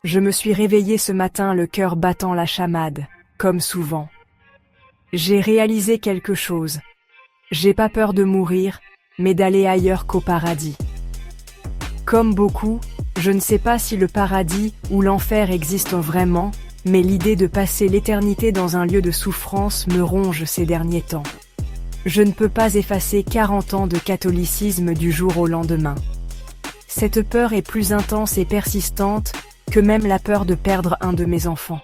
Je me suis réveillée ce matin le cœur battant la chamade, comme souvent. J'ai réalisé quelque chose. J'ai pas peur de mourir, mais d'aller ailleurs qu'au paradis. Comme beaucoup, je ne sais pas si le paradis ou l'enfer existent vraiment, mais l'idée de passer l'éternité dans un lieu de souffrance me ronge ces derniers temps. Je ne peux pas effacer 40 ans de catholicisme du jour au lendemain. Cette peur est plus intense et persistante que même la peur de perdre un de mes enfants.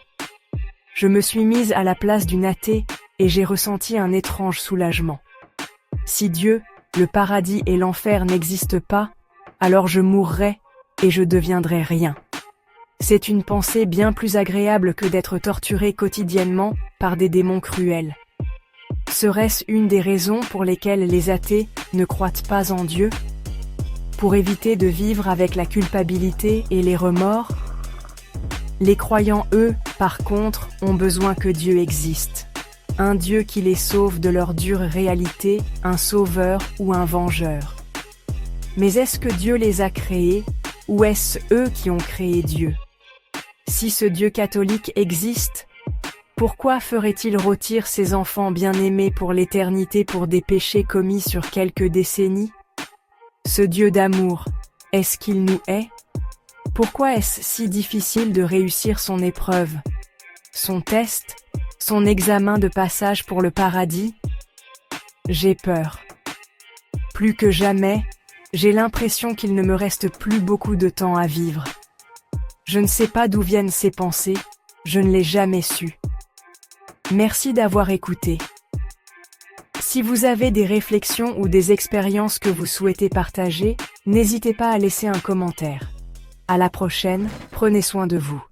Je me suis mise à la place d'une athée et j'ai ressenti un étrange soulagement. Si Dieu, le paradis et l'enfer n'existent pas, alors je mourrai et je deviendrai rien. C'est une pensée bien plus agréable que d'être torturé quotidiennement par des démons cruels. Serait-ce une des raisons pour lesquelles les athées ne croient pas en Dieu? Pour éviter de vivre avec la culpabilité et les remords? Les croyants, eux, par contre, ont besoin que Dieu existe. Un Dieu qui les sauve de leur dure réalité, un sauveur ou un vengeur. Mais est-ce que Dieu les a créés, ou est-ce eux qui ont créé Dieu? Si ce Dieu catholique existe, pourquoi ferait-il rôtir ses enfants bien-aimés pour l'éternité pour des péchés commis sur quelques décennies? Ce Dieu d'amour, est-ce qu'il nous hait? Pourquoi est-ce si difficile de réussir son épreuve, son test, son examen de passage pour le paradis? J'ai peur. Plus que jamais, j'ai l'impression qu'il ne me reste plus beaucoup de temps à vivre. Je ne sais pas d'où viennent ces pensées, je ne l'ai jamais su. Merci d'avoir écouté. Si vous avez des réflexions ou des expériences que vous souhaitez partager, n'hésitez pas à laisser un commentaire. À la prochaine, prenez soin de vous.